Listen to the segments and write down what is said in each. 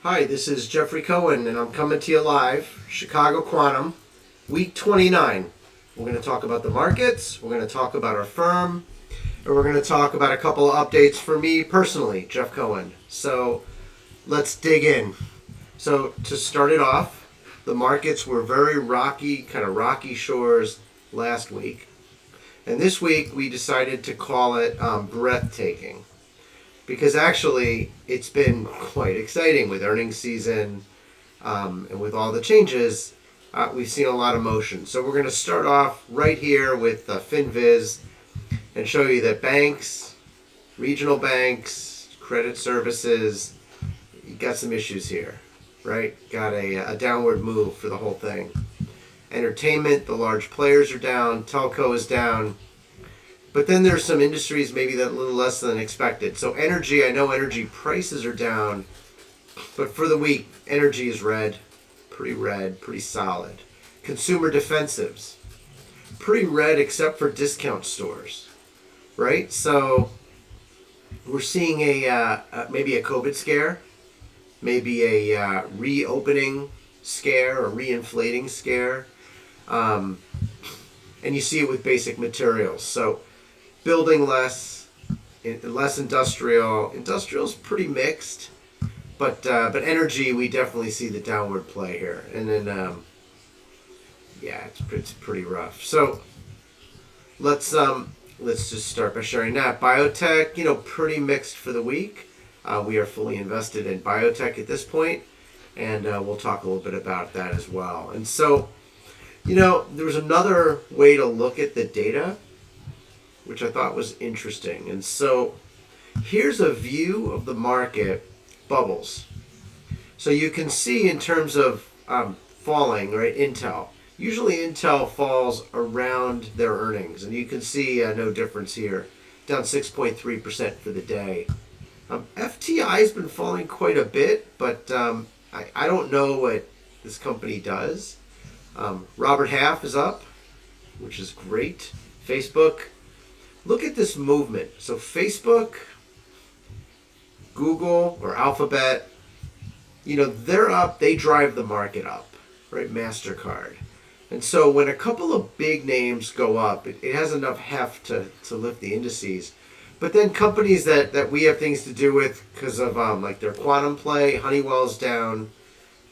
Hi, this is Jeffrey Cohen, and I'm coming to you live, Chicago Quantum, week 29. We're going to talk about the markets, we're going to talk about our firm, and we're going to talk about a couple of updates for me personally, Jeff Cohen. So let's dig in. So to start it off, the markets were very rocky, kind of rocky shores last week. And this week we decided to call it Breathtaking. Because actually, it's been quite exciting with earnings season and with all the changes. We've seen a lot of motion. So we're going to start off right here with Finviz and show you that banks, regional banks, credit services, you got some issues here, right? Got a downward move for the whole thing. Entertainment, the large players are down. Telco is down. But then there's some industries maybe that a little less than expected. So energy, I know energy prices are down, but for the week, energy is red, pretty solid. Consumer defensives, pretty red except for discount stores, right? So we're seeing maybe a COVID scare, maybe a reopening scare or reinflating scare, and you see it with basic materials. So building less industrial. Industrial's pretty mixed, but energy, we definitely see the downward play here. And then, it's pretty rough. So let's just start by sharing that. Biotech, pretty mixed for the week. We are fully invested in biotech at this point, and we'll talk a little bit about that as well. And so, there was another way to look at the data, which I thought was interesting. And so here's a view of the market bubbles. So you can see in terms of falling, right, Intel. Usually Intel falls around their earnings, and you can see no difference here, down 6.3% for the day. FTI's been falling quite a bit, but I don't know what this company does. Robert Half is up, which is great. Facebook, look at this movement. So Facebook, Google, or Alphabet, they're up, they drive the market up, right? MasterCard. And so when a couple of big names go up, it has enough heft to lift the indices. But then companies that we have things to do with because of like their quantum play, Honeywell's down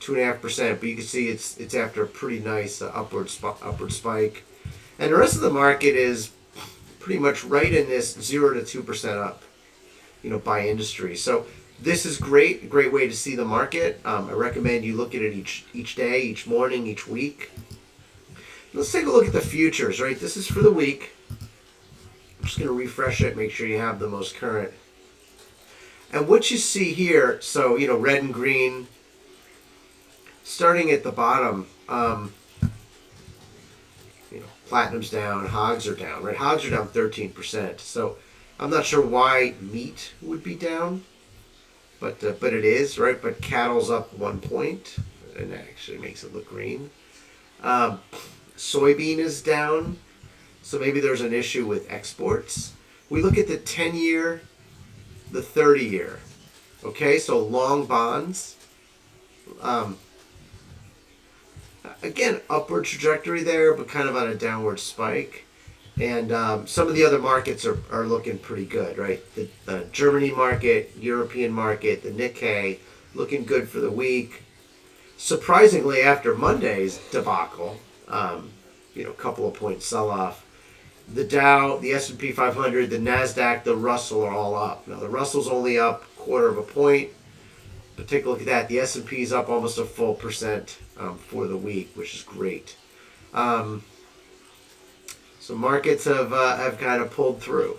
2.5%, but you can see it's after a pretty nice upward spike. And the rest of the market is pretty much right in this 0 to 2% up, by industry. So this is great way to see the market. I recommend you look at it each day, each morning, each week. Let's take a look at the futures, right? This is for the week. I'm just going to refresh it, make sure you have the most current. And what you see here, so, red and green, starting at the bottom, platinum's down, hogs are down, right? Hogs are down 13%. So I'm not sure why meat would be down, but it is, right? But cattle's up 1 point, and that actually makes it look green. Soybean is down, so maybe there's an issue with exports. We look at the 10-year, the 30-year. Okay, so long bonds. Again, upward trajectory there, but kind of on a downward spike. And some of the other markets are looking pretty good, right? The Germany market, European market, the Nikkei, looking good for the week. Surprisingly, after Monday's debacle, a couple of points sell-off, the Dow, the S&P 500, the NASDAQ, the Russell are all up. Now, the Russell's only up 1/4 point. But take a look at that. The S&P is up almost a full percent for the week, which is great. So markets have kind of pulled through,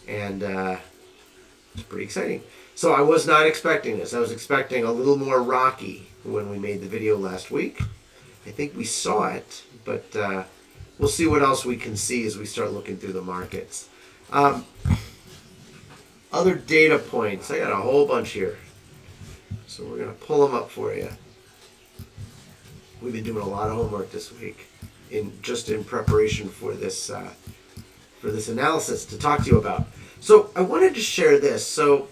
and it's pretty exciting. So I was not expecting this. I was expecting a little more rocky when we made the video last week. I think we saw it, but we'll see what else we can see as we start looking through the markets. Other data points. I got a whole bunch here. So we're going to pull them up for you. We've been doing a lot of homework this week in preparation for this analysis to talk to you about. So I wanted to share this. So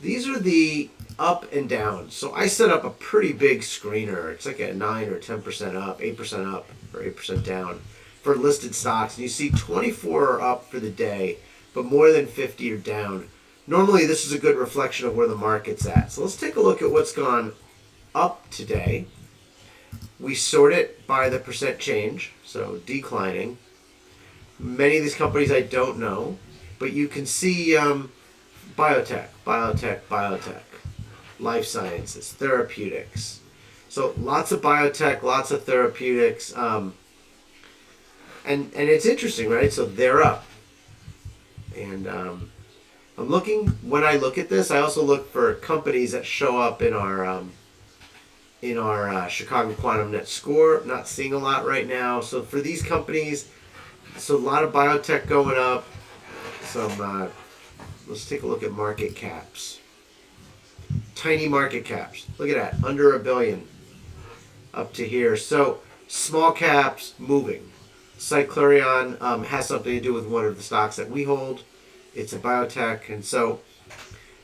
these are the up and down. So I set up a pretty big screener. It's like a 9 or 10% up, 8% up, or 8% down for listed stocks. And you see 24 are up for the day, but more than 50 are down. Normally, this is a good reflection of where the market's at. So let's take a look at what's gone up today. We sort it by the percent change, so declining. Many of these companies I don't know, but you can see biotech, life sciences, therapeutics. So lots of biotech, lots of therapeutics, and it's interesting, right? So they're up, and I'm looking. When I look at this, I also look for companies that show up in our Chicago Quantum Net Score. Not seeing a lot right now. So for these companies, so a lot of biotech going up. Some. Let's take a look at market caps. Tiny market caps. Look at that, under $1 billion, up to here. So small caps moving. Cyclerion has something to do with one of the stocks that we hold. It's a biotech, and so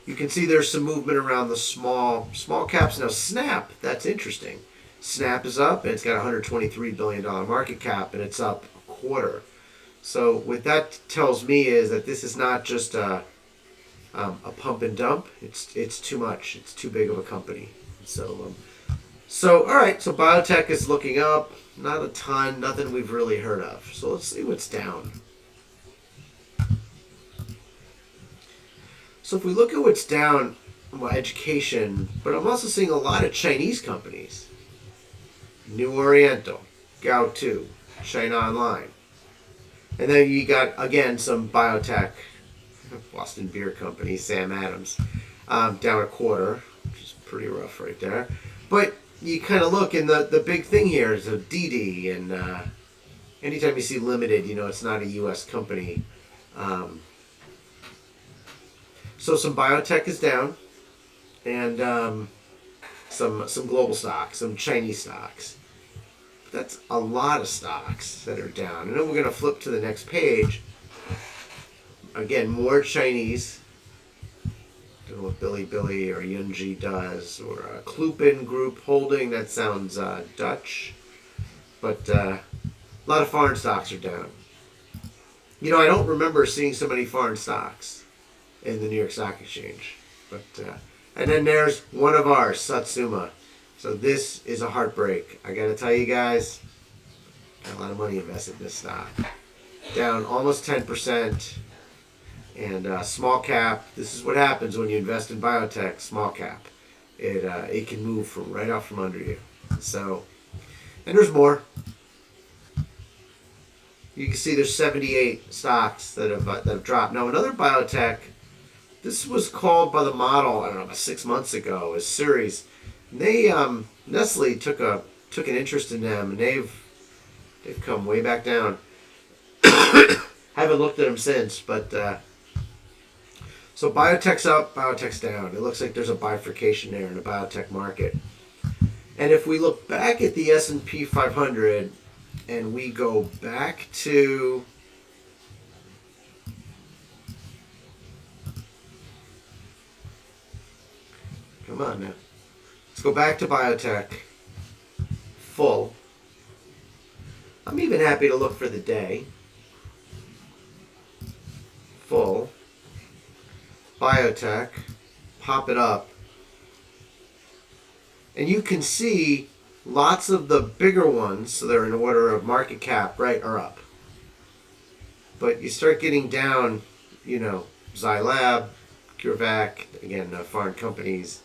you can see there's some movement around the small caps. Now Snap, that's interesting. Snap is up, and it's got a $123 billion market cap, and it's up a quarter. So what that tells me is that this is not just a pump and dump. It's too much. It's too big of a company. So all right. So biotech is looking up. Not a ton. Nothing we've really heard of. So let's see what's down. So if we look at what's down, well, education, but I'm also seeing a lot of Chinese companies. New Oriental, Gaotu, China Online. And then you got, again, some biotech, Boston Beer Company, Sam Adams, down a quarter, which is pretty rough right there. But you kind of look, and the big thing here is a DD, and anytime you see limited, you know it's not a U.S. company. So some biotech is down, and some global stocks, some Chinese stocks. That's a lot of stocks that are down. And then we're going to flip to the next page. Again, more Chinese. Don't know what Billy or Yunji does, or a Klupin Group Holding. That sounds Dutch. But a lot of foreign stocks are down. You know, I don't remember seeing so many foreign stocks in the New York Stock Exchange. But and then there's one of ours, Satsuma. So this is a heartbreak. I got to tell you guys, got a lot of money invested in this stock. Down almost 10%. And small cap, this is what happens when you invest in biotech, small cap. It can move from right out from under you. So, and there's more. You can see there's 78 stocks that have dropped. Now another biotech, this was called by the model, I don't know, about 6 months ago, as Series. They Nestle took an interest in them, and they've come way back down. Haven't looked at them since, but so biotech's up, biotech's down. It looks like there's a bifurcation there in the biotech market. And if we look back at the S&P 500 and we go back to come on now. Let's go back to biotech. Full. I'm even happy to look for the day. Full. Biotech. Pop it up. And you can see lots of the bigger ones, so they're in order of market cap, right, are up. But you start getting down, you know, Zylab, CureVac, again, foreign companies.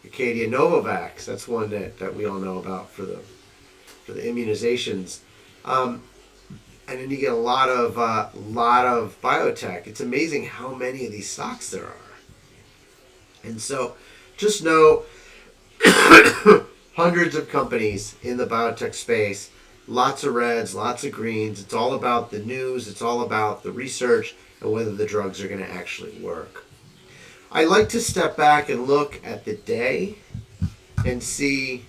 Acadia Novavax, that's one that we all know about for the immunizations, and then you get a lot of biotech. It's amazing how many of these stocks there are, and so just know hundreds of companies in the biotech space, lots of reds, lots of greens. It's all about the news. It's all about the research and whether the drugs are going to actually work. I like to step back and look at the day and see,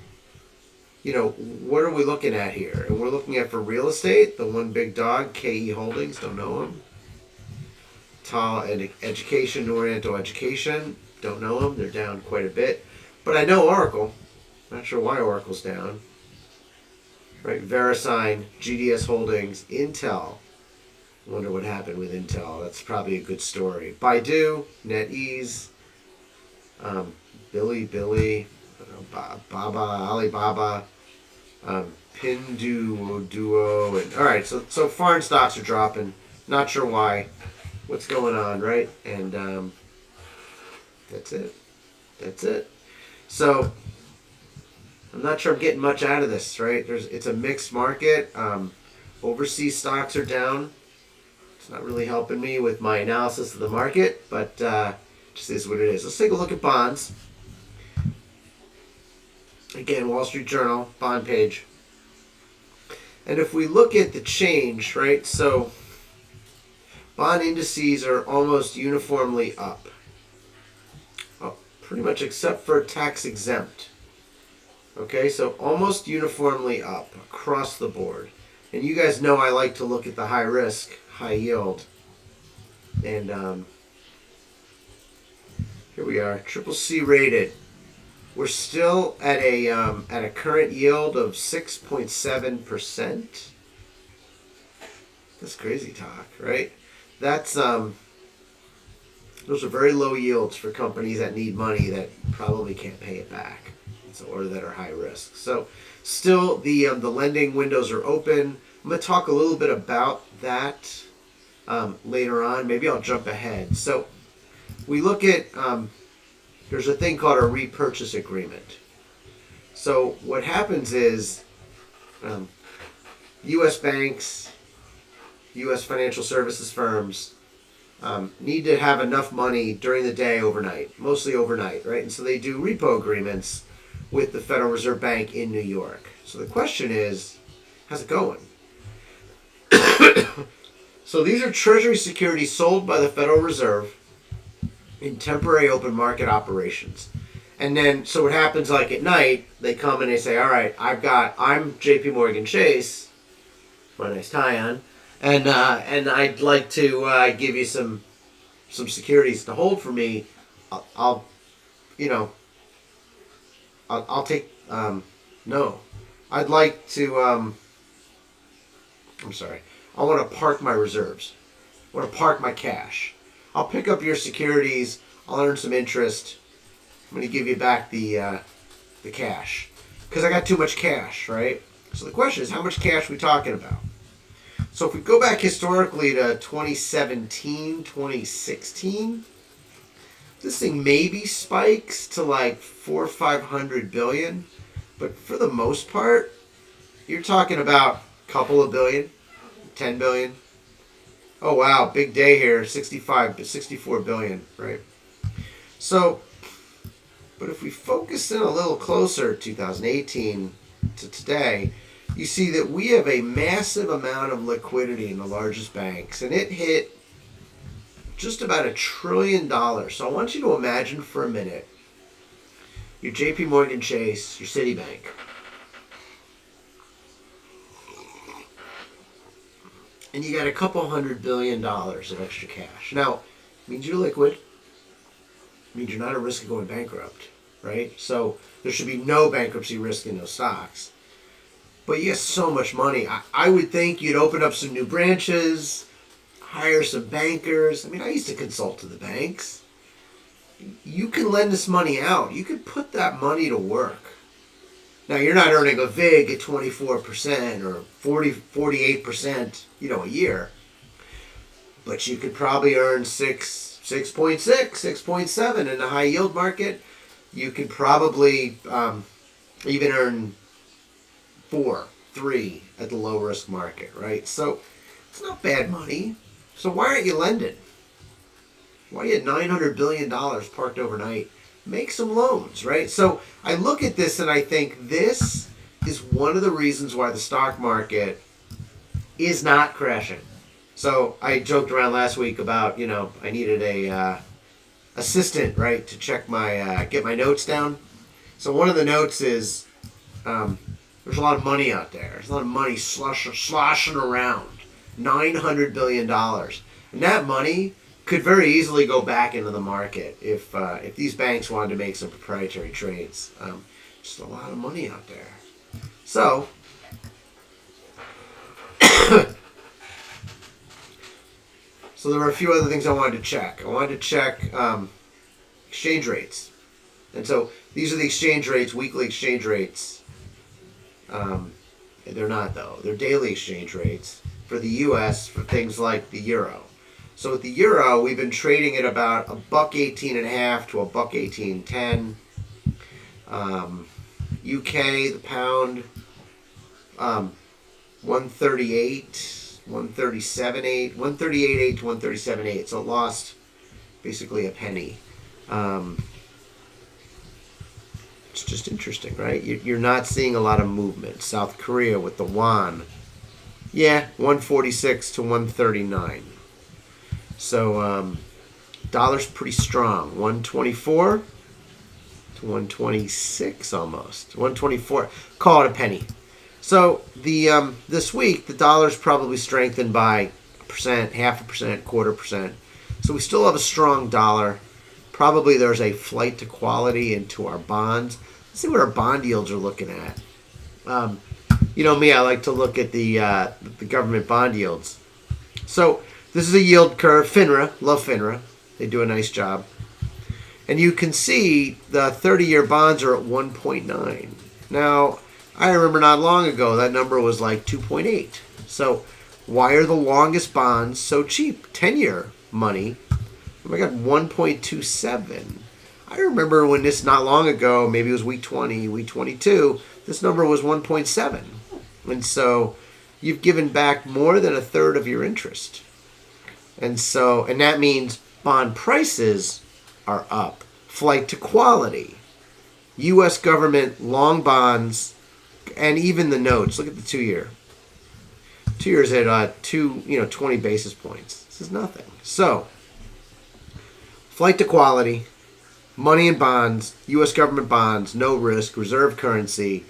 you know, what are we looking at here? And we're looking at, for real estate, the one big dog, KE Holdings, don't know him. Tall Education, Oriental Education. Don't know them. They're down quite a bit. But I know Oracle. Not sure why Oracle's down. Right, VeriSign, GDS Holdings, Intel. Wonder what happened with Intel. That's probably a good story. Baidu, NetEase, Bilibili, Baba, Alibaba, Pinduoduo, and all right. So foreign stocks are dropping. Not sure why. What's going on, right? And that's it. That's it. So I'm not sure I'm getting much out of this, right? It's a mixed market. Overseas stocks are down. It's not really helping me with my analysis of the market, but just is what it is. Let's take a look at bonds. Again, Wall Street Journal, bond page. And if we look at the change, right, so bond indices are almost uniformly up. Pretty much except for tax exempt. Okay, so almost uniformly up across the board. And you guys know I like to look at the high risk, high yield. And here we are, CCC rated. We're still at a current yield of 6.7%. That's crazy talk, right? That's those are very low yields for companies that need money that probably can't pay it back, or that are high risk. So still the lending windows are open. I'm going to talk a little bit about that later on. Maybe I'll jump ahead. So we look at, there's a thing called a repurchase agreement. So what happens is U.S. banks, U.S. financial services firms need to have enough money during the day overnight, mostly overnight, right? And so they do repo agreements with the Federal Reserve Bank in New York. So the question is, how's it going? So these are Treasury securities sold by the Federal Reserve in temporary open market operations. And then, so what happens like at night, they come and they say, all right, I'm JP Morgan Chase, my nice tie on, and I'd like to give you some securities to hold for me. I'll take, no. I'd like to, I'm sorry. I want to park my reserves. I want to park my cash. I'll pick up your securities. I'll earn some interest. I'm going to give you back the cash. Because I got too much cash, right? So the question is, how much cash are we talking about? So if we go back historically to 2017, 2016, this thing maybe spikes to like 400 or 500 billion. But for the most part, you're talking about a couple of billion, 10 billion. Oh wow, big day here, 64 billion, right? So, but if we focus in a little closer, 2018 to today, you see that we have a massive amount of liquidity in the largest banks, and it hit just about $1 trillion. So I want you to imagine for a minute, your JP Morgan Chase, your Citibank, and you got a couple $100 billion of extra cash. Now, it means you're liquid. It means you're not at risk of going bankrupt, right? So there should be no bankruptcy risk in those stocks. But you have so much money. I would think you'd open up some new branches, hire some bankers. I mean, I used to consult to the banks. You can lend this money out. You could put that money to work. Now, you're not earning a VIG at 24% or 48%, a year. But you could probably earn 6.6, 6.7 in the high yield market. You could probably even earn 4, 3 at the low risk market, right? So it's not bad money. So why aren't you lending? Why are you at $900 billion parked overnight? Make some loans, right? So I look at this and I think this is one of the reasons why the stock market is not crashing. So I joked around last week about, I needed a assistant, right, to check my, get my notes down. So one of the notes is, there's a lot of money out there. There's a lot of money sloshing around. $900 billion. And that money could very easily go back into the market if these banks wanted to make some proprietary trades. Just a lot of money out there. So, so there were a few other things I wanted to check. I wanted to check exchange rates. And so these are the exchange rates, weekly exchange rates. They're not, though. They're daily exchange rates for the U.S. for things like the euro. So with the euro, we've been trading at about $1.18.5 to $1.18.10. UK, the pound, 138, 137.8, 138.8 to 137.8. So it lost basically a penny. It's just interesting, right? You're not seeing a lot of movement. South Korea with the won, 146 to 139. So dollar's pretty strong, 124 to 126 almost, 124. Call it a penny. So the this week the dollar's probably strengthened by 1%, 0.5%, 0.25%. So we still have a strong dollar. Probably there's a flight to quality into our bonds. Let's see what our bond yields are looking at. You know me, I like to look at the government bond yields. So this is a yield curve. FINRA, love FINRA. They do a nice job. And you can see the 30-year bonds are at 1.9. Now, I remember not long ago that number was like 2.8. So why are the longest bonds so cheap? 10-year money. Oh my God, 1.27. I remember when this not long ago, maybe it was week 20, week 22, this number was 1.7. And so you've given back more than a third of your interest. And that means bond prices are up. Flight to quality. U.S. government long bonds and even the notes. Look at the 2-year. 2 years at 20 basis points. This is nothing. So, flight to quality, money in bonds, U.S. government bonds, no risk, reserve currency.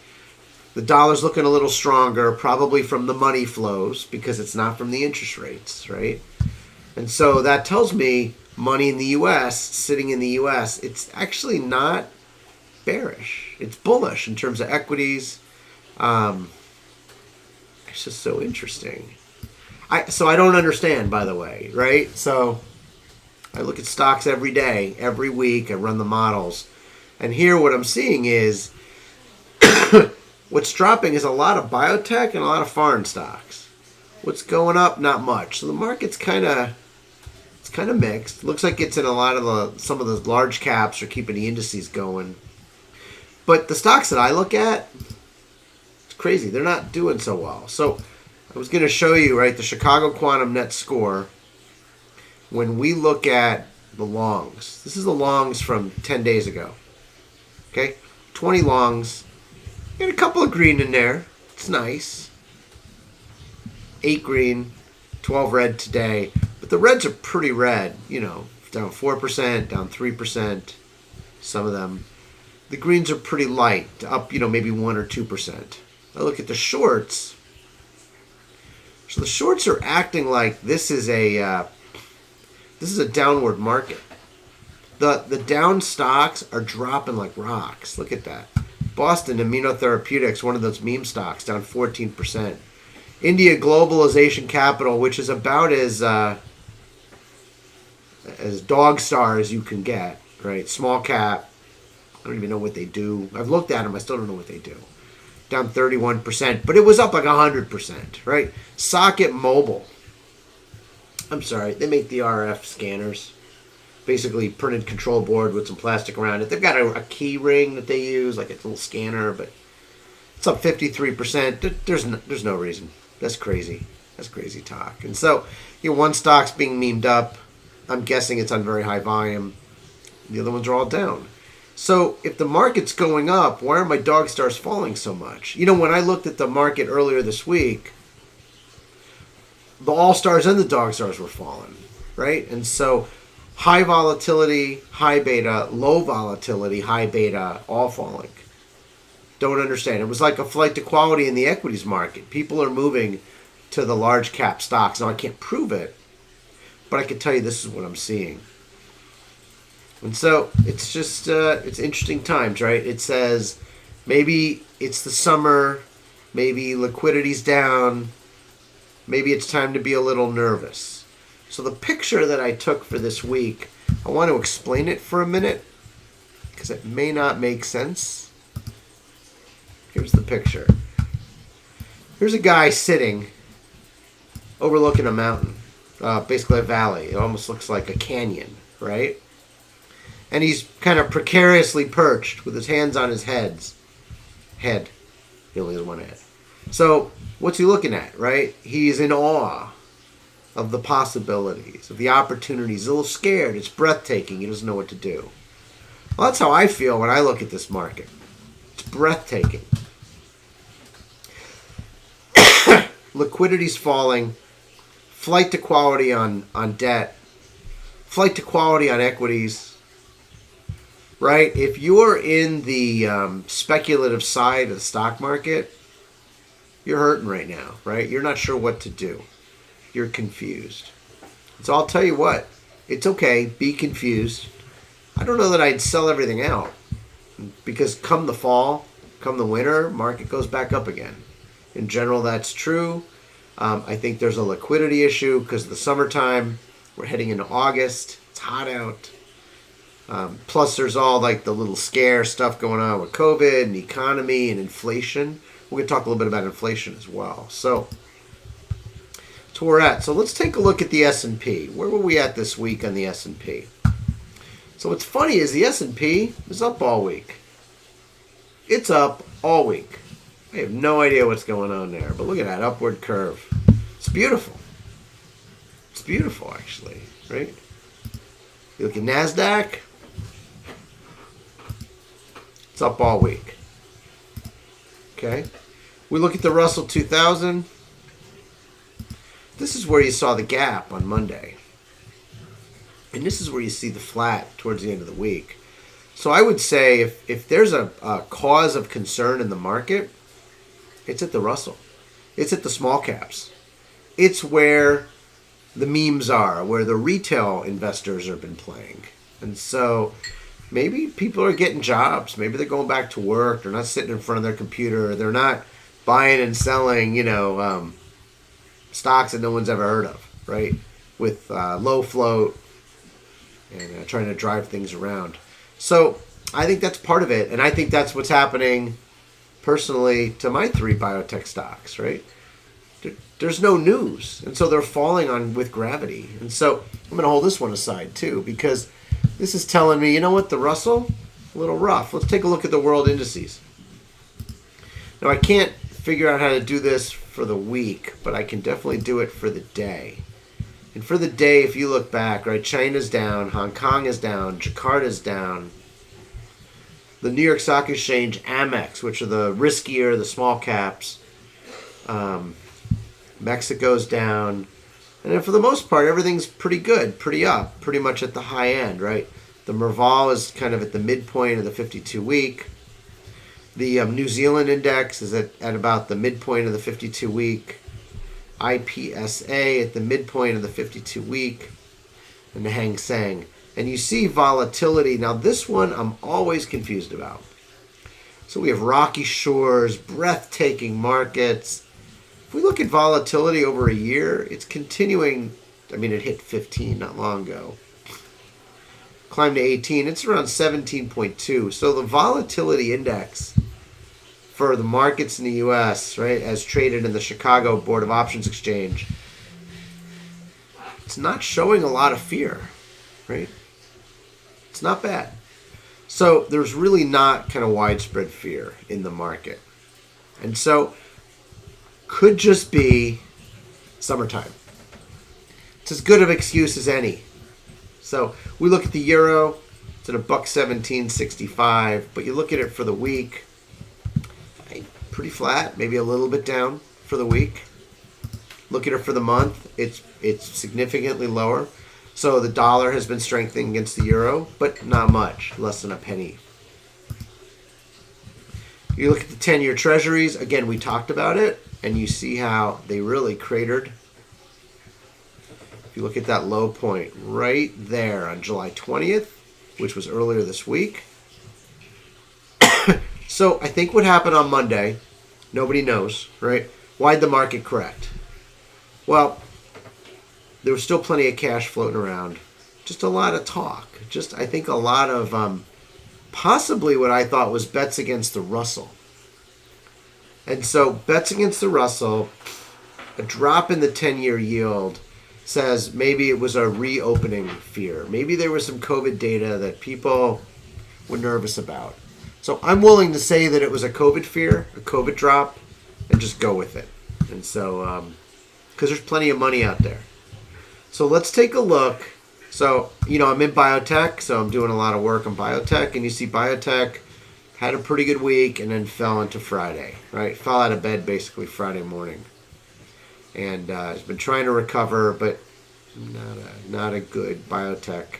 The dollar's looking a little stronger, probably from the money flows because it's not from the interest rates, right? And so that tells me money in the U.S., sitting in the U.S., it's actually not bearish. It's bullish in terms of equities. It's just so interesting. So I don't understand, by the way, right? So I look at stocks every day, every week. I run the models. And here what I'm seeing is what's dropping is a lot of biotech and a lot of foreign stocks. What's going up? Not much. So the market's kind of mixed. Looks like it's in a lot of some of the large caps are keeping the indices going. But the stocks that I look at, it's crazy. They're not doing so well. So I was going to show you, right, the Chicago Quantum net score. When we look at the longs, this is the longs from 10 days ago. Okay, 20 longs. Got a couple of green in there. It's nice. 8 green, 12 red today. But the reds are pretty red, down 4%, down 3%, some of them. The greens are pretty light, up, maybe 1 or 2%. I look at the shorts. So the shorts are acting like this is a downward market. The down stocks are dropping like rocks. Look at that. Boston Immunotherapeutics, one of those meme stocks, down 14%. India Globalization Capital, which is about as dog star as you can get, right? Small cap. I don't even know what they do. I've looked at them. I still don't know what they do. Down 31%, but it was up like 100%, right? Socket Mobile. I'm sorry, they make the RF scanners. Basically printed control board with some plastic around it. They've got a key ring that they use, like a little scanner, but it's up 53%. There's no reason. That's crazy. That's crazy talk. And so, one stock's being memed up. I'm guessing it's on very high volume. The other ones are all down. So if the market's going up, why are my dog stars falling so much? When I looked at the market earlier this week, the all stars and the dog stars were falling, right? And so high volatility, high beta, low volatility, high beta, all falling. Don't understand. It was like a flight to quality in the equities market. People are moving to the large cap stocks. Now, I can't prove it, but I can tell you this is what I'm seeing. And so it's just, it's interesting times, right? It says maybe it's the summer, maybe liquidity's down, maybe it's time to be a little nervous. So the picture that I took for this week, I want to explain it for a minute because it may not make sense. Here's the picture. Here's a guy sitting overlooking a mountain, basically a valley. It almost looks like a canyon, right? And he's kind of precariously perched with his hands on his head. He only has one head. So what's he looking at, right? He's in awe of the possibilities, of the opportunities. He's a little scared. It's breathtaking. He doesn't know what to do. Well, that's how I feel when I look at this market. It's breathtaking. Liquidity's falling. Flight to quality on debt. Flight to quality on equities. Right? If you're in the speculative side of the stock market, you're hurting right now, right? You're not sure what to do. You're confused. So I'll tell you what, it's okay, be confused. I don't know that I'd sell everything out because come the fall, come the winter, market goes back up again. In general, that's true. I think there's a liquidity issue because of the summertime. We're heading into August. It's hot out. Plus, there's all like the little scare stuff going on with COVID and economy and inflation. We're going to talk a little bit about inflation as well. So, that's where we're at. So let's take a look at the S&P. Where were we at this week on the S&P? So what's funny is the S&P is up all week. It's up all week. I have no idea what's going on there, but look at that upward curve. It's beautiful. It's beautiful, actually, right? You look at NASDAQ. It's up all week. Okay. We look at the Russell 2000. This is where you saw the gap on Monday. And this is where you see the flat towards the end of the week. So I would say if there's a cause of concern in the market, it's at the Russell. It's at the small caps. It's where the memes are, where the retail investors have been playing. And so maybe people are getting jobs. Maybe they're going back to work. They're not sitting in front of their computer. They're not buying and selling, stocks that no one's ever heard of, right? With low float and trying to drive things around. So I think that's part of it. And I think that's what's happening personally to my 3 biotech stocks, right? There's no news. And so they're falling on with gravity. And so I'm going to hold this one aside too, because this is telling me, you know what, the Russell, a little rough. Let's take a look at the world indices. Now I can't figure out how to do this for the week, but I can definitely do it for the day. And for the day, if you look back, right, China's down, Hong Kong is down, Jakarta's down. The New York Stock Exchange, Amex, which are the riskier, the small caps. Mexico's down. And then for the most part, everything's pretty good, pretty up, pretty much at the high end, right? The Merval is kind of at the midpoint of the 52-week. The New Zealand index is at about the midpoint of the 52-week. IPSA at the midpoint of the 52-week. And the Hang Seng. And you see volatility. Now this one I'm always confused about. So we have rocky shores, breathtaking markets. If we look at volatility over a year, it's continuing. I mean, it hit 15 not long ago. Climbed to 18. It's around 17.2. So the volatility index for the markets in the U.S., right, as traded in the Chicago Board of Options Exchange, it's not showing a lot of fear, right? It's not bad. So there's really not kind of widespread fear in the market. And so could just be summertime. It's as good of an excuse as any. So we look at the euro, it's at $1.1765, but you look at it for the week, pretty flat, maybe a little bit down for the week. Look at it for the month, it's significantly lower. So the dollar has been strengthening against the euro, but not much, less than a penny. You look at the 10-year treasuries, again, we talked about it, and you see how they really cratered If you look at that low point right there on July 20th, which was earlier this week. So I think what happened on Monday, nobody knows, right? Why'd the market correct? Well, there was still plenty of cash floating around. Just a lot of talk. Just, I think, a lot of possibly what I thought was bets against the Russell. And so bets against the Russell, a drop in the 10-year yield says maybe it was a reopening fear. Maybe there was some COVID data that people were nervous about. So I'm willing to say that it was a COVID fear, a COVID drop, and just go with it. And so, because there's plenty of money out there. So let's take a look. So, I'm in biotech, so I'm doing a lot of work on biotech, and you see biotech had a pretty good week and then fell into Friday, right? Fell out of bed basically Friday morning. And has been trying to recover, but not a good biotech.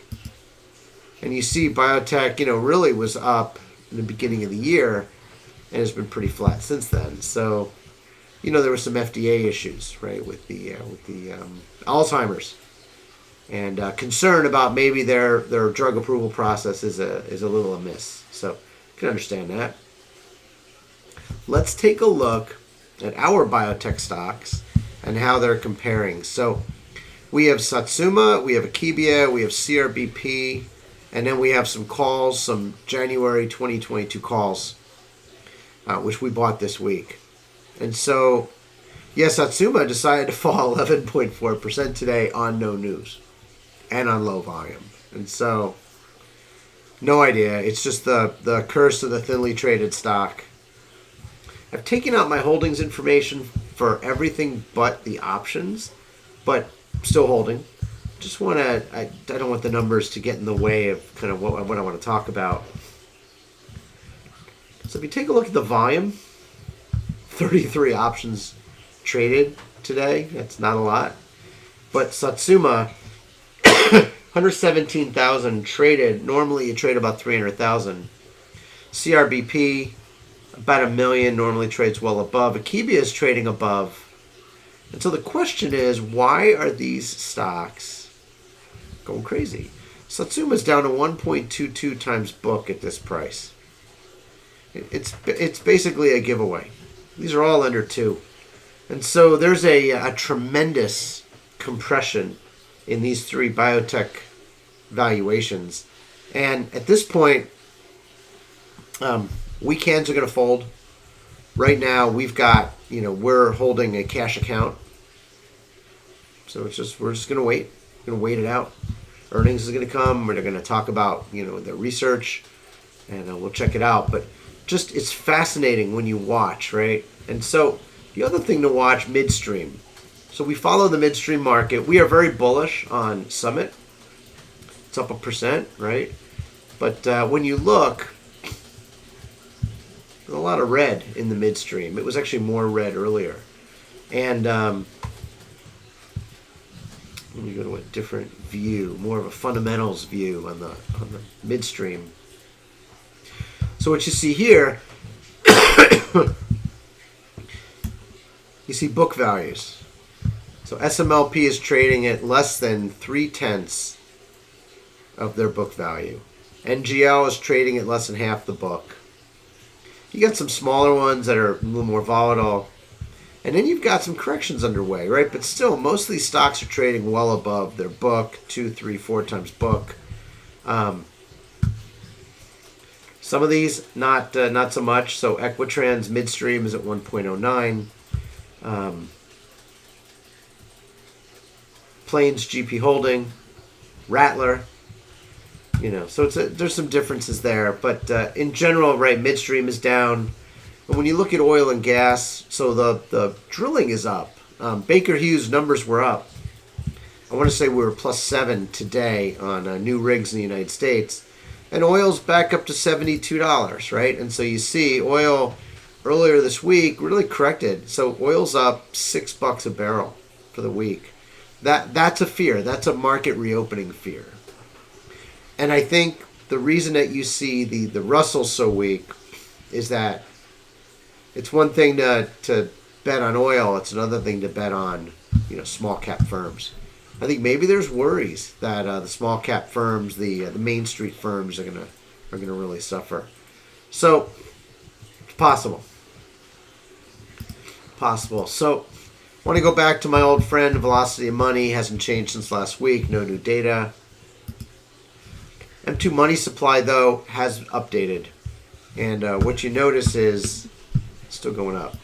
And you see biotech, really was up in the beginning of the year and has been pretty flat since then. So, there were some FDA issues, right, with the Alzheimer's, and concern about maybe their drug approval process is a little amiss. So, you can understand that. Let's take a look at our biotech stocks and how they're comparing. So, we have Atsuma, we have Akiva, we have CRBP, and then we have some calls, some January 2022 calls, which we bought this week. And so, yes, Atsuma decided to fall 11.4% today on no news and on low volume. And so, no idea. It's just the curse of the thinly traded stock. I've taken out my holdings information for everything but the options, but still holding. Just want to, I don't want the numbers to get in the way of kind of what I want to talk about. So if you take a look at the volume, 33 options traded today. That's not a lot. But Satsuma, 117,000 traded. Normally you trade about 300,000. CRBP, about 1 million, normally trades well above. Akiva is trading above. And so the question is, why are these stocks going crazy? Satsuma's down to 1.22 times book at this price. It's basically a giveaway. These are all under 2. And so there's a tremendous compression in these 3 biotech valuations. And at this point, weekends are going to fold. Right now, we've got, we're holding a cash account. So we're just going to wait. We're going to wait it out. Earnings is going to come. We're going to talk about, the research, and we'll check it out. But just, it's fascinating when you watch, right? And so the other thing to watch, Midstream. So we follow the Midstream market. We are very bullish on Summit. It's up 1%, right? But when you look, there's a lot of red in the Midstream. It was actually more red earlier. And let me go to a different view, more of a fundamentals view on the Midstream. So what you see here, you see book values. So SMLP is trading at less than 0.3 of their book value. NGL is trading at less than half the book. You got some smaller ones that are a little more volatile. And then you've got some corrections underway, right? But still, most of these stocks are trading well above their book, 2, 3, 4 times book. Some of these, not so much. So Equitrans Midstream is at 1.09. Plains GP Holding, Rattler, so there's some differences there. But in general, right, Midstream is down. And when you look at oil and gas, so the drilling is up. Baker Hughes numbers were up. I want to say we were +7 today on new rigs in the United States. And oil's back up to $72, right? And so you see oil earlier this week really corrected. So oil's up $6 a barrel for the week. That's a fear. That's a market reopening fear. And I think the reason that you see the Russell so weak is that it's one thing to bet on oil. It's another thing to bet on small cap firms. I think maybe there's worries that the small cap firms, the Main Street firms, are gonna really suffer. So it's possible. So I want to go back to my old friend, velocity of money. Hasn't changed since last week. No new data. M2 money supply, though, has updated. And what you notice is it's still going up.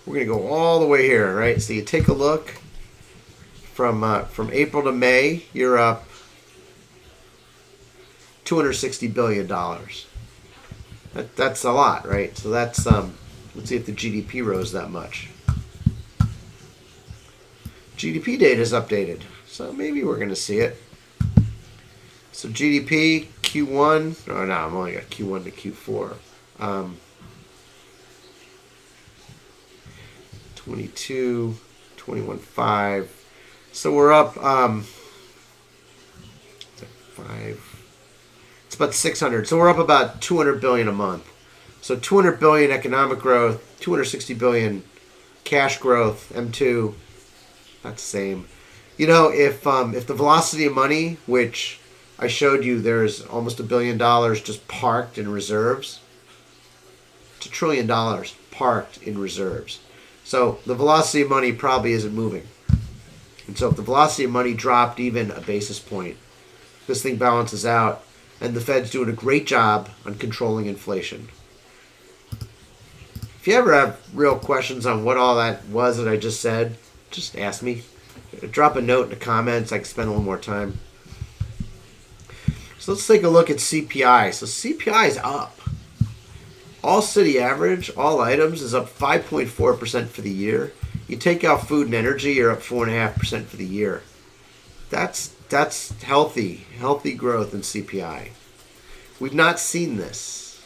We're going to go all the way here, right? So you take a look from April to May, you're up $260 billion. That's a lot, right? So that's, let's see if the GDP rose that much. GDP data is updated, so maybe we're going to see it. So GDP, Q1, oh no, I'm only got Q1 to Q4. 22, 21.5. So we're up, 5, it's about 600. So we're up about 200 billion a month. So 200 billion economic growth, 260 billion cash growth, M2, that's the same. You know, if the velocity of money, which I showed you, there's almost $1 billion just parked in reserves. It's $1 trillion parked in reserves. So the velocity of money probably isn't moving. And so if the velocity of money dropped even a basis point, this thing balances out, and the Fed's doing a great job on controlling inflation. If you ever have real questions on what all that was that I just said, just ask me. Drop a note in the comments. I can spend a little more time. So let's take a look at CPI. So CPI is up. All city average, all items, is up 5.4% for the year. You take out food and energy, you're up 4.5% for the year. That's healthy growth in CPI. We've not seen this.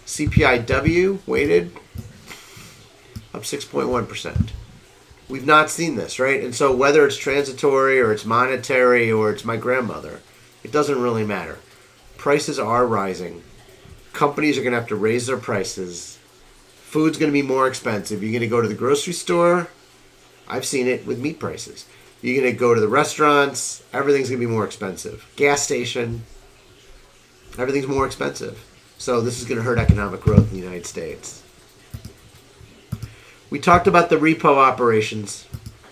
CPIW weighted up 6.1%. We've not seen this, right? And so whether it's transitory or it's monetary or it's my grandmother, it doesn't really matter. Prices are rising. Companies are going to have to raise their prices. Food's going to be more expensive. You're going to go to the grocery store. I've seen it with meat prices. You're going to go to the restaurants. Everything's going to be more expensive. Gas station. Everything's more expensive. So this is going to hurt economic growth in the United States. We talked about the repo operations.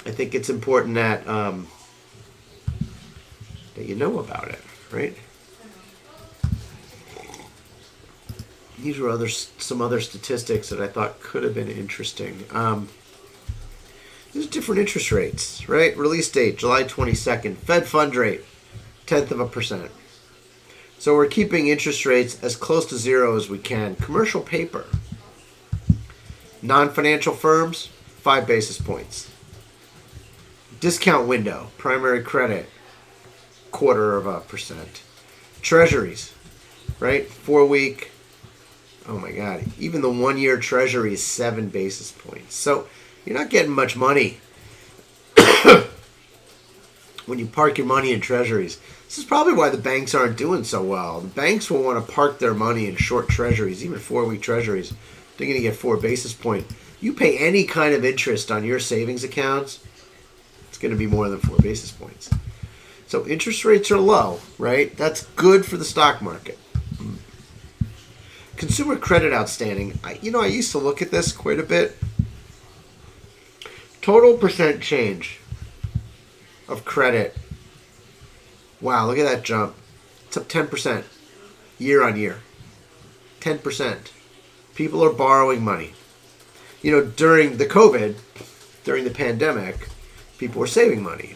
I think it's important that that you know about it, right? These were some other statistics that I thought could have been interesting. There's different interest rates, right? Release date, July 22nd. Fed fund rate, 0.1%. So we're keeping interest rates as close to zero as we can. Commercial paper. Non-financial firms, 5 basis points. Discount window, primary credit, 0.25%. Treasuries, right? 4-week. Oh my God. Even the 1-year treasury is 7 basis points. So you're not getting much money when you park your money in treasuries. This is probably why the banks aren't doing so well. The banks will want to park their money in short treasuries, even 4-week treasuries. They're going to get 4 basis points. You pay any kind of interest on your savings accounts, it's going to be more than 4 basis points. So interest rates are low, right? That's good for the stock market. Consumer credit outstanding. I used to look at this quite a bit. Total percent change of credit. Wow, look at that jump. It's up 10% year on year. 10%. People are borrowing money. During the COVID, during the pandemic, people were saving money.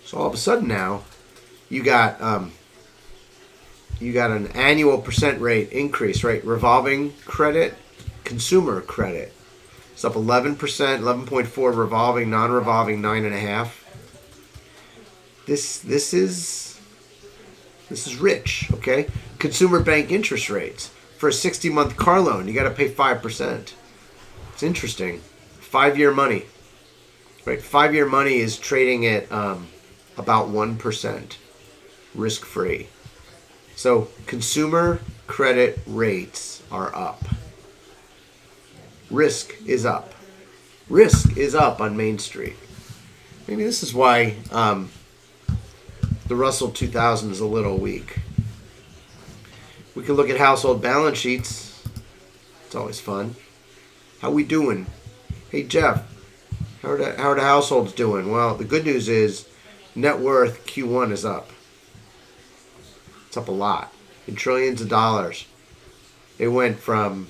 So all of a sudden now, you got an annual percent rate increase, right? Revolving credit, consumer credit. It's up 11%, 11.4 revolving, non-revolving 9.5. This is rich, okay? Consumer bank interest rates. For a 60-month car loan, you got to pay 5%. It's interesting. 5-year money, right? 5-year money is trading at about 1% risk-free. So consumer credit rates are up. Risk is up. Risk is up on Main Street. Maybe this is why the Russell 2000 is a little weak. We can look at household balance sheets. It's always fun. How we doing? Hey Jeff, how are the households doing? Well, the good news is net worth Q1 is up. It's up a lot, in trillions of dollars. It went from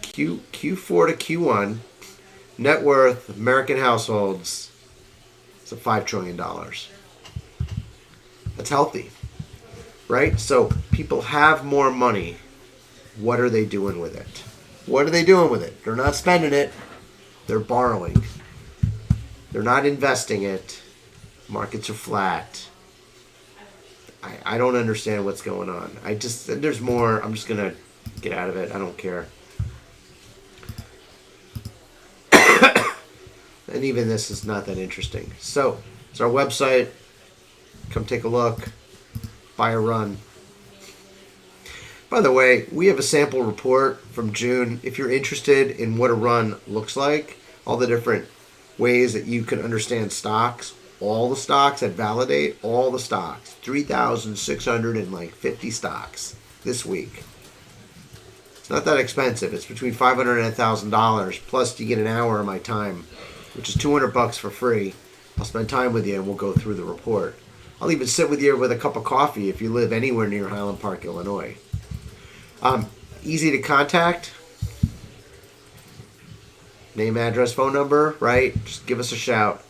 Q4 to Q1. Net worth of American households is at $5 trillion. That's healthy, right? So people have more money. What are they doing with it? What are they doing with it? They're not spending it. They're borrowing. They're not investing it. Markets are flat. I don't understand what's going on. There's more. I'm just going to get out of it. I don't care. And even this is not that interesting. So, it's our website. Come take a look. Buy a run. By the way, we have a sample report from June. If you're interested in what a run looks like, all the different ways that you can understand stocks, all the stocks that validate, all the stocks, 3,650 stocks this week. It's not that expensive. It's between $500 and $1,000. Plus, you get an hour of my time, which is $200 for free. I'll spend time with you and we'll go through the report. I'll even sit with you with a cup of coffee if you live anywhere near Highland Park, Illinois. Easy to contact. Name, address, phone number, right? Just give us a shout.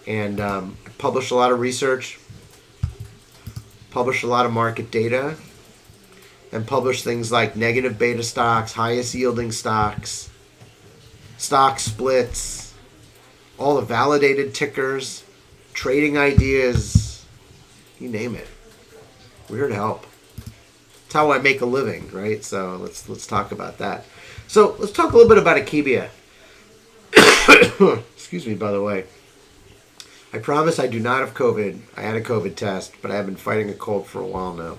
And I publish a lot of research, publish a lot of market data, and publish things like negative beta stocks, highest yielding stocks, stock splits, all the validated tickers, trading ideas, you name it. We're here to help. It's how I make a living, right? So let's talk about that. So let's talk a little bit about Akiva. Excuse me, by the way. I promise I do not have COVID. I had a COVID test, but I've been fighting a cold for a while now.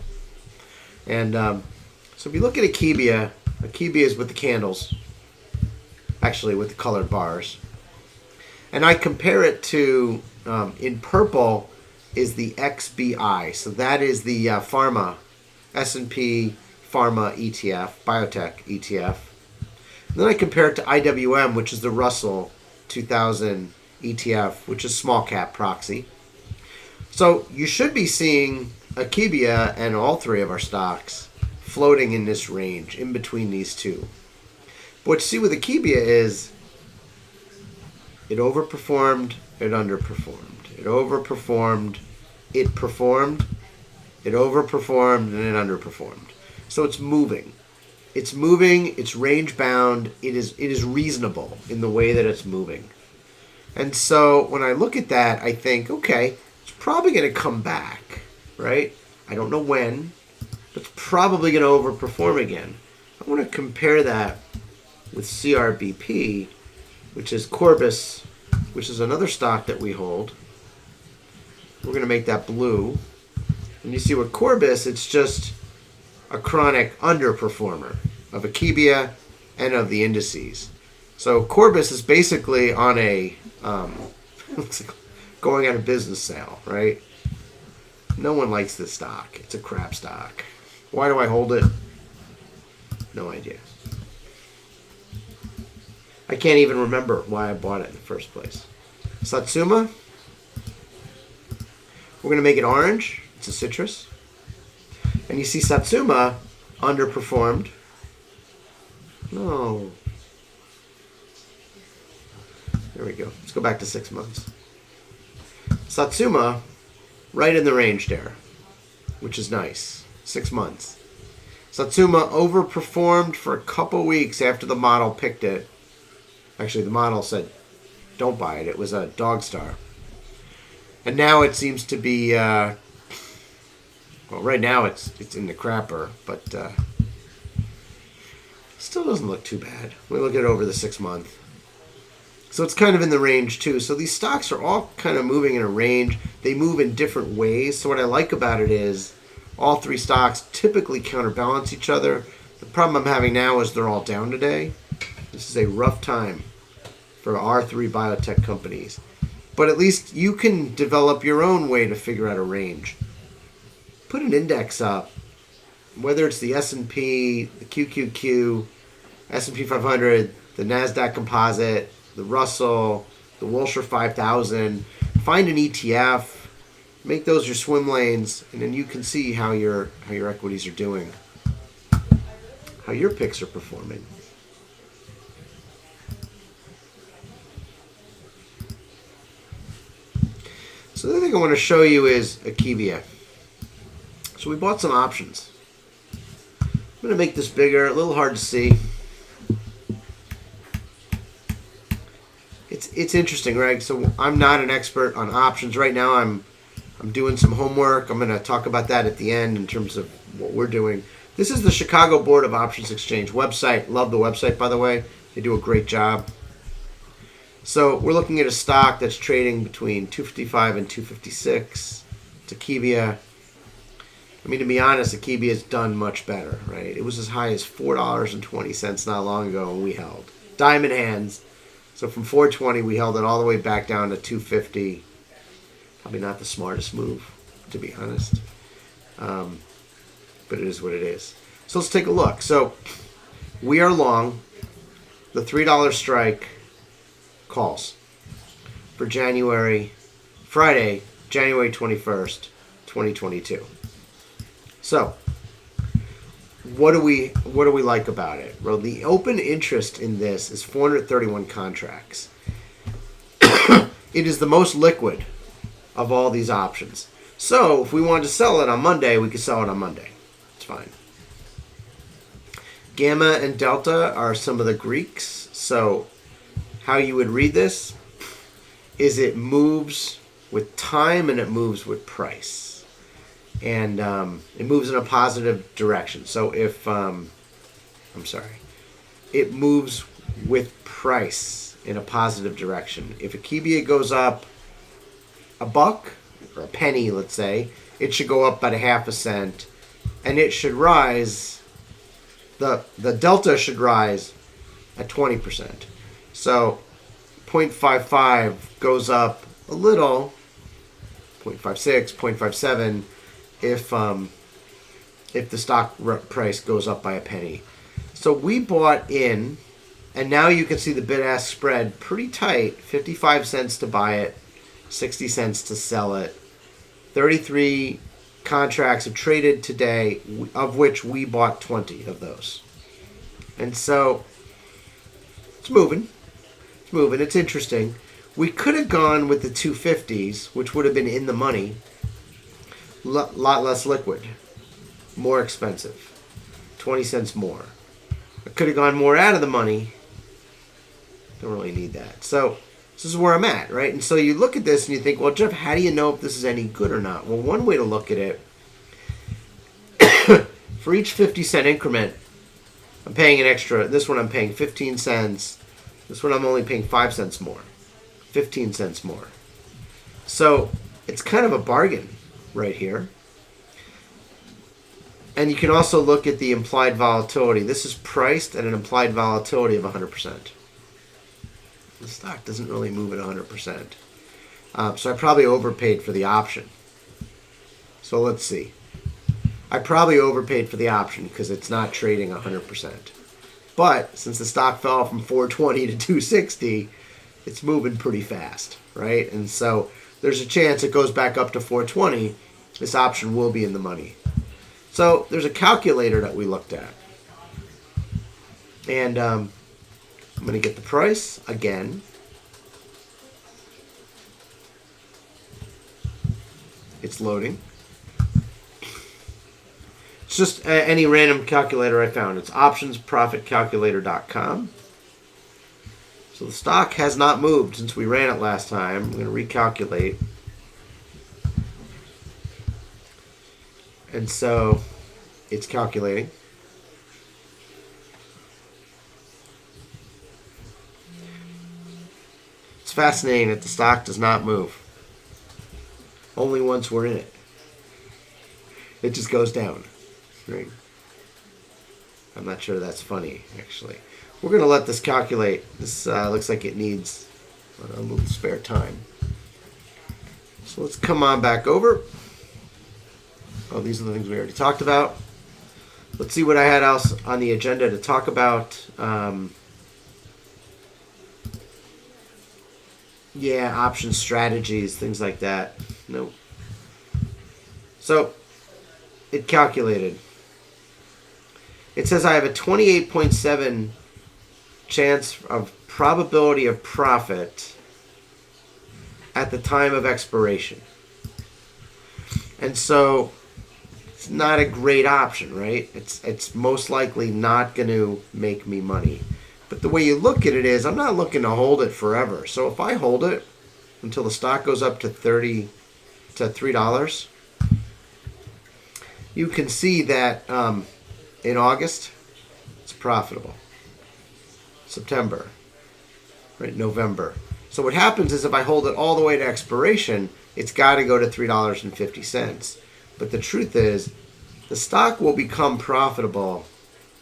And so if you look at Akiva, Akiva is with the candles, actually with the colored bars. And I compare it to, in purple is the XBI. So that is the pharma, S&P pharma ETF, biotech ETF. And then I compare it to IWM, which is the Russell 2000 ETF, which is small cap proxy. So you should be seeing Akiva and all three of our stocks floating in this range, in between these two. But what you see with Akiva is it overperformed, it underperformed. It overperformed, it performed, it overperformed, and it underperformed. So it's moving. It's moving, it's range bound, it is reasonable in the way that it's moving. And so when I look at that, I think, okay, it's probably going to come back, right? I don't know when, but it's probably going to overperform again. I want to compare that with CRBP, which is Corbis, which is another stock that we hold. We're going to make that blue. And you see with Corbis, it's just a chronic underperformer of Akiva and of the indices. So Corbis is basically on a going out of business sale, right? No one likes this stock. It's a crap stock. Why do I hold it? No idea. I can't even remember why I bought it in the first place. Atsuma. We're going to make it orange. It's a citrus. And you see Atsuma underperformed. No. There we go. Let's go back to 6 months. Atsuma, right in the range there, which is nice. 6 months. Atsuma overperformed for a couple weeks after the model picked it. Actually, the model said, don't buy it. It was a dog star. And now it seems to be, well, right now it's in the crapper, but still doesn't look too bad. We look at it over the 6 month. So it's kind of in the range too. So these stocks are all kind of moving in a range. They move in different ways. So what I like about it is all three stocks typically counterbalance each other. The problem I'm having now is they're all down today. This is a rough time for our three biotech companies. but at least you can develop your own way to figure out a range. Put an index up, whether it's the S&P, the QQQ, S&P 500, the NASDAQ Composite, the Russell, the Wilshire 5000. Find an ETF, make those your swim lanes, and then you can see how your equities are doing, how your picks are performing. So the other thing I want to show you is Akiva. So we bought some options. I'm going to make this bigger, a little hard to see. It's interesting, right? So I'm not an expert on options right now. I'm doing some homework. I'm going to talk about that at the end in terms of what we're doing. This is the Chicago Board of Options Exchange website. Love the website, by the way. They do a great job. So we're looking at a stock that's trading between 255 and 256. It's Akiva. I mean, to be honest, Akiva has done much better, right? It was as high as $4.20 not long ago, and we held. Diamond hands. So from 420, we held it all the way back down to 250. Probably not the smartest move, to be honest. But it is what it is. So let's take a look. So we are long the $3 strike calls for Friday, January 21st, 2022. So what do we like about it? Well, the open interest in this is 431 contracts. It is the most liquid of all these options. So if we wanted to sell it on Monday, we could sell it on Monday. It's fine. Gamma and delta are some of the Greeks. So how you would read this is it moves with time and it moves with price. And it moves in a positive direction. So if, it moves with price in a positive direction. If Akiva goes up a buck or a penny, let's say, it should go up about a half a cent, and it should rise. The delta should rise at 20%. So 0.55 goes up a little, 0.56, 0.57 if the stock price goes up by a penny. So we bought in, and now you can see the bid-ask spread pretty tight, 55 cents to buy it, 60 cents to sell it. 33 contracts have traded today, of which we bought 20 of those. And so it's moving. It's moving. It's interesting. We could have gone with the 250s, which would have been in the money. Lot less liquid. More expensive. 20 cents more. I could have gone more out of the money. Don't really need that. So this is where I'm at, right? And so you look at this and you think, well, Jeff, how do you know if this is any good or not? Well, one way to look at it, for each 50-cent increment, I'm paying an extra. This one I'm paying 15 cents. This one I'm only paying 5 cents more. 15 cents more. So it's kind of a bargain right here. And you can also look at the implied volatility. This is priced at an implied volatility of 100%. The stock doesn't really move at 100%. So I probably overpaid for the option. So let's see. I probably overpaid for the option because it's not trading 100%. But since the stock fell from 420 to 260, it's moving pretty fast, right? And so there's a chance it goes back up to 420. This option will be in the money. So there's a calculator that we looked at. And I'm going to get the price again. It's loading. It's just any random calculator I found. It's optionsprofitcalculator.com. So the stock has not moved since we ran it last time. I'm going to recalculate. And so it's calculating. It's fascinating that the stock does not move. Only once we're in it. It just goes down. Right? I'm not sure that's funny, actually. We're going to let this calculate. This looks like it needs a little spare time. So let's come on back over. Oh, these are the things we already talked about. Let's see what I had else on the agenda to talk about. Yeah, option strategies, things like that. Nope. So it calculated. It says I have a 28.7 chance of probability of profit at the time of expiration. And so it's not a great option, right? It's most likely not going to make me money. But the way you look at it is I'm not looking to hold it forever. So if I hold it until the stock goes up to $3, you can see that in August it's profitable. September, right? November. So what happens is if I hold it all the way to expiration, it's got to go to $3.50. But the truth is, the stock will become profitable.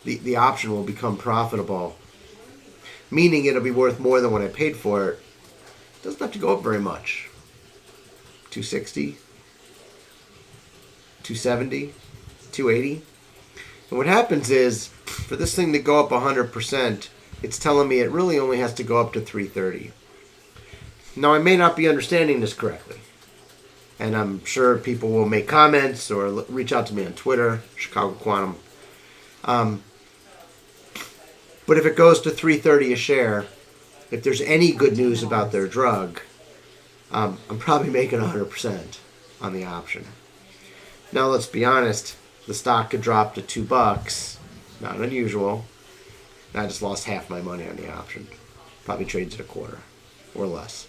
The option will become profitable, meaning it'll be worth more than what I paid for it. It doesn't have to go up very much. 260, 270, 280. And what happens is, for this thing to go up 100%, it's telling me it really only has to go up to 330. Now, I may not be understanding this correctly. And I'm sure people will make comments or reach out to me on Twitter, Chicago Quantum. But if it goes to 330 a share, if there's any good news about their drug, I'm probably making 100% on the option. Now, let's be honest. The stock could drop to $2. Not unusual. I just lost half my money on the option. Probably trades at a quarter or less.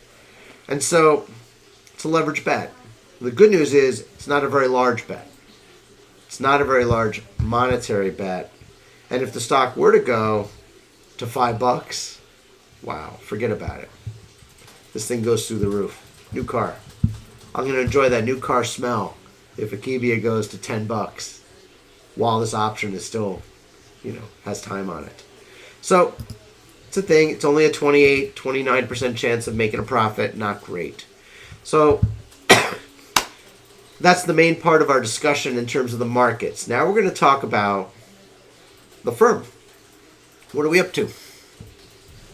And so it's a leverage bet. The good news is it's not a very large bet. It's not a very large monetary bet. And if the stock were to go to $5, wow, forget about it. This thing goes through the roof. New car. I'm going to enjoy that new car smell if Akiva goes to $10 while this option is still, has time on it. So it's a thing. It's only a 29% chance of making a profit. Not great. So that's the main part of our discussion in terms of the markets. Now we're going to talk about the firm. What are we up to?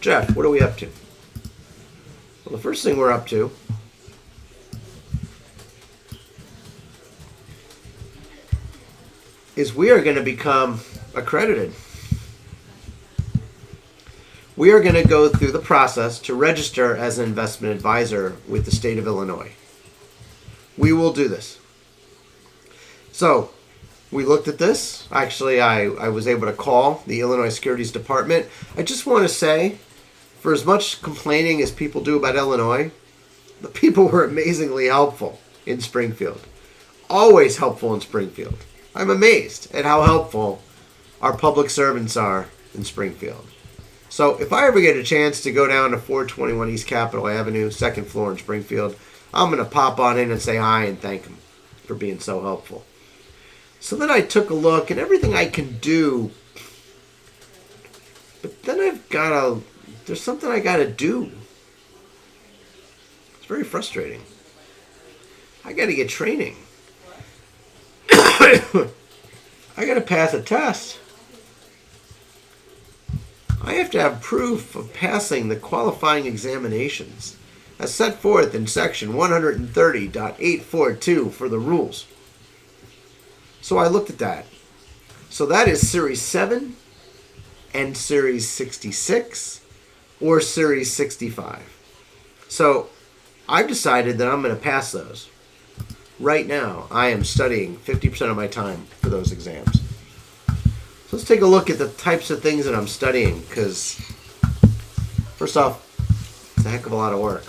Jeff, what are we up to? Well, the first thing we're up to is we are going to become accredited. We are going to go through the process to register as an investment advisor with the state of Illinois. We will do this. So, we looked at this. Actually, I was able to call the Illinois Securities Department. I just want to say, for as much complaining as people do about Illinois, the people were amazingly helpful in Springfield. Always helpful in Springfield. I'm amazed at how helpful our public servants are in Springfield. So if I ever get a chance to go down to 421 East Capitol Avenue, second floor in Springfield, I'm going to pop on in and say hi and thank them for being so helpful. So then I took a look and everything I can do, but then there's something I got to do. It's very frustrating. I got to get training. I got to pass a test. I have to have proof of passing the qualifying examinations as set forth in section 130.842 for the rules. So I looked at that. So that is Series 7 and Series 66 or Series 65. So I've decided that I'm going to pass those. Right now, I am studying 50% of my time for those exams. So let's take a look at the types of things that I'm studying, because first off, it's a heck of a lot of work.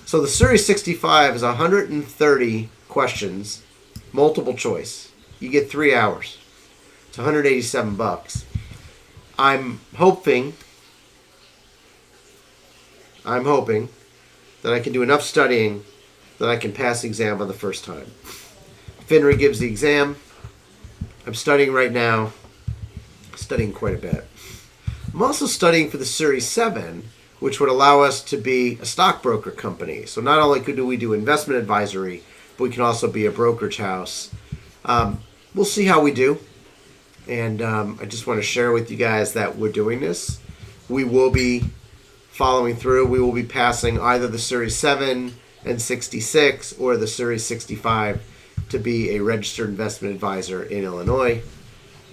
So the Series 65 is 130 questions, multiple choice. You get 3 hours. It's $187. I'm hoping that I can do enough studying that I can pass the exam on the first time. Finri gives the exam. I'm studying right now, studying quite a bit. I'm also studying for the Series 7, which would allow us to be a stockbroker company. So not only do we do investment advisory, but we can also be a brokerage house. We'll see how we do. And I just want to share with you guys that we're doing this. We will be following through. We will be passing either the Series 7 and 66 or the Series 65 to be a registered investment advisor in Illinois,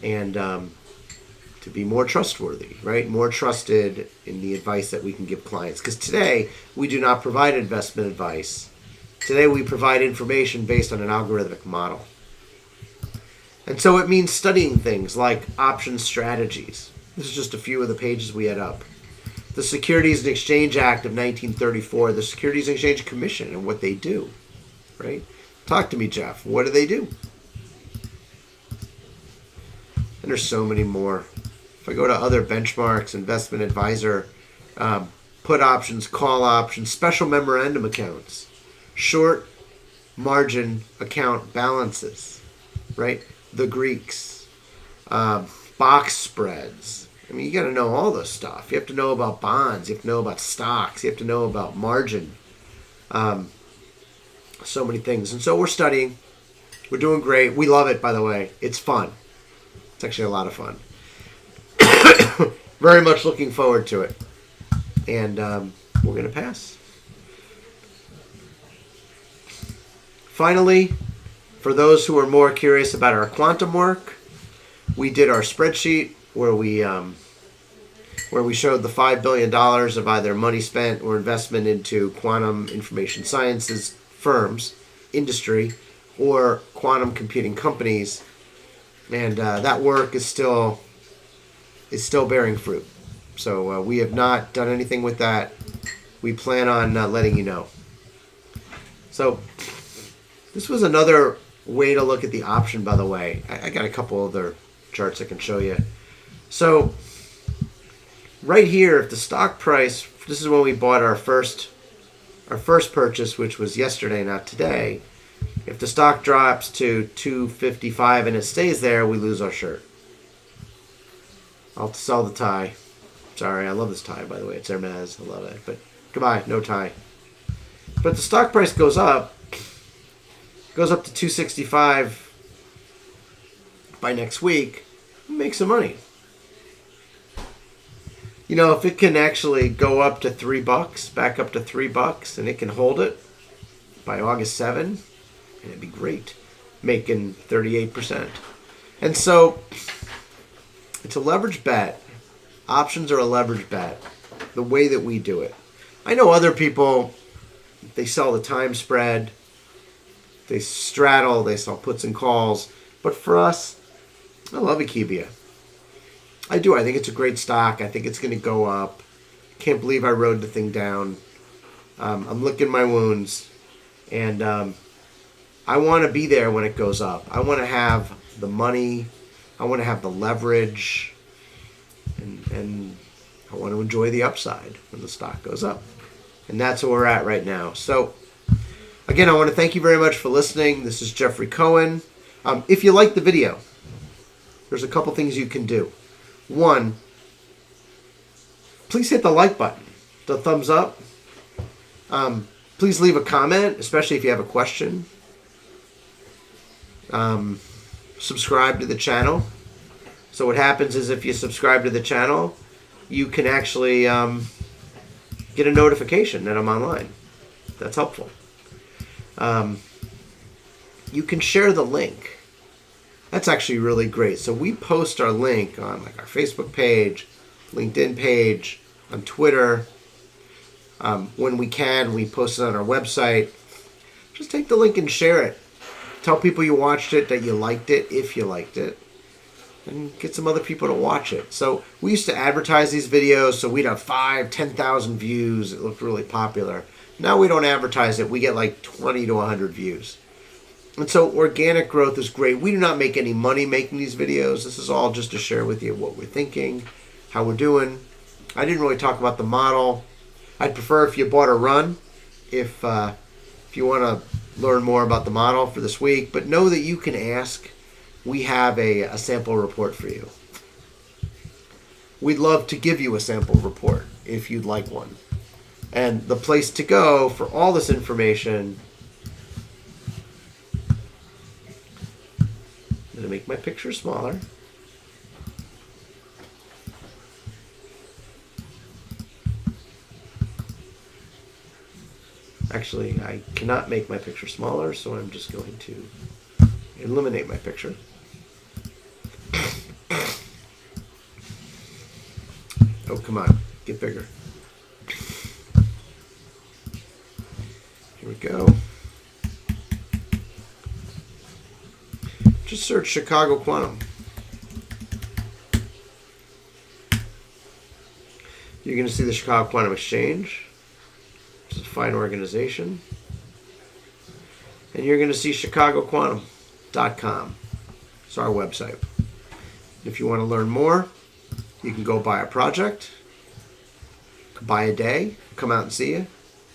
and to be more trustworthy, right? More trusted in the advice that we can give clients. Because today, we do not provide investment advice. Today, we provide information based on an algorithmic model. And so it means studying things like option strategies. This is just a few of the pages we had up. The Securities and Exchange Act of 1934, the Securities and Exchange Commission and what they do, right? Talk to me, Jeff. What do they do? And there's so many more. If I go to other benchmarks, investment advisor, put options, call options, special memorandum accounts, short margin account balances, right? The Greeks, box spreads. I mean, you got to know all this stuff. You have to know about bonds. You have to know about stocks. You have to know about margin. So many things. And so we're studying. We're doing great. We love it, by the way. It's fun. It's actually a lot of fun. Very much looking forward to it. And we're going to pass. Finally, for those who are more curious about our quantum work, we did our spreadsheet where we showed the $5 billion of either money spent or investment into quantum information sciences firms, industry, or quantum computing companies, and that work is still bearing fruit. So we have not done anything with that. We plan on letting you know. So this was another way to look at the option, by the way. I got a couple other charts I can show you. So right here, if the stock price, this is when we bought our first purchase, which was yesterday, not today. If the stock drops to 255 and it stays there, we lose our shirt. I'll sell the tie. Sorry, I love this tie, by the way. It's Hermes. I love it. But goodbye, no tie. But the stock price goes up to 265 by next week, make some money. You know, if it can actually go up to $3, back up to $3, and it can hold it by August 7, and it'd be great, making 38%. And so it's a leverage bet. Options are a leverage bet, the way that we do it. I know other people, they sell the time spread, they straddle, they sell puts and calls. But for us, I love Akiva. I do. I think it's a great stock. I think it's going to go up. Can't believe I rode the thing down. I'm licking my wounds. And I want to be there when it goes up. I want to have the money. I want to have the leverage. And I want to enjoy the upside when the stock goes up. And that's where we're at right now. So, again, I want to thank you very much for listening. This is Jeffrey Cohen. If you like the video, there's a couple things you can do. One, please hit the like button, the thumbs up. Please leave a comment, especially if you have a question. Subscribe to the channel. So what happens is if you subscribe to the channel, you can actually get a notification that I'm online. That's helpful. You can share the link. That's actually really great. So we post our link on like our Facebook page, LinkedIn page, on Twitter. When we can, we post it on our website. Just take the link and share it. Tell people you watched it, that you liked it, if you liked it, and get some other people to watch it. So we used to advertise these videos, so we'd have 5,000, 10,000 views. It looked really popular. Now we don't advertise it. We get like 20 to 100 views. And so organic growth is great. We do not make any money making these videos. This is all just to share with you what we're thinking, how we're doing. I didn't really talk about the model. I'd prefer if you bought a run, if you want to learn more about the model for this week. But know that you can ask we have a sample report for you. We'd love to give you a sample report if you'd like one. And the place to go for all this information, I'm going to make my picture smaller. Actually, I cannot make my picture smaller, so I'm just going to eliminate my picture. Oh, come on. Get bigger. Here we go. Just search Chicago Quantum. You're going to see the Chicago Quantum Exchange. It's a fine organization. And you're going to see chicagoquantum.com. It's our website. If you want to learn more, you can go buy a project, buy a day, come out and see you.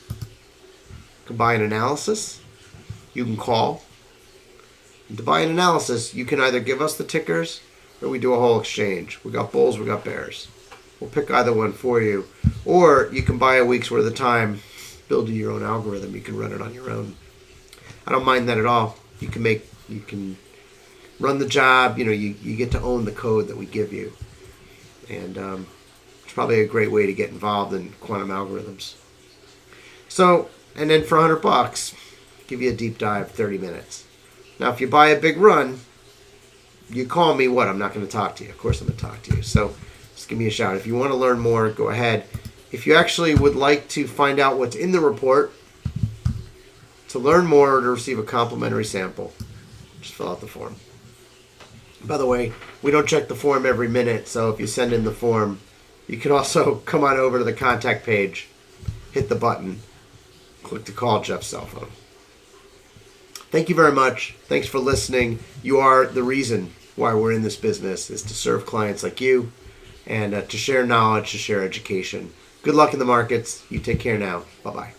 You can buy an analysis. You can call. And to buy an analysis, you can either give us the tickers or we do a whole exchange. We got bulls, we got bears. We'll pick either one for you. Or you can buy a week's worth of time, build your own algorithm. You can run it on your own. I don't mind that at all. You can run the job. You get to own the code that we give you. And it's probably a great way to get involved in quantum algorithms. So, and then for $100, give you a deep dive, 30 minutes. Now, if you buy a big run, you call me, I'm not going to talk to you. Of course I'm going to talk to you. So just give me a shout. If you want to learn more, go ahead. If you actually would like to find out what's in the report, to learn more or to receive a complimentary sample, just fill out the form. By the way, we don't check the form every minute, so if you send in the form, you can also come on over to the contact page, hit the button, click to call Jeff's cell phone. Thank you very much. Thanks for listening. You are the reason why we're in this business, is to serve clients like you and to share knowledge, to share education. Good luck in the markets. You take care now. Bye-bye.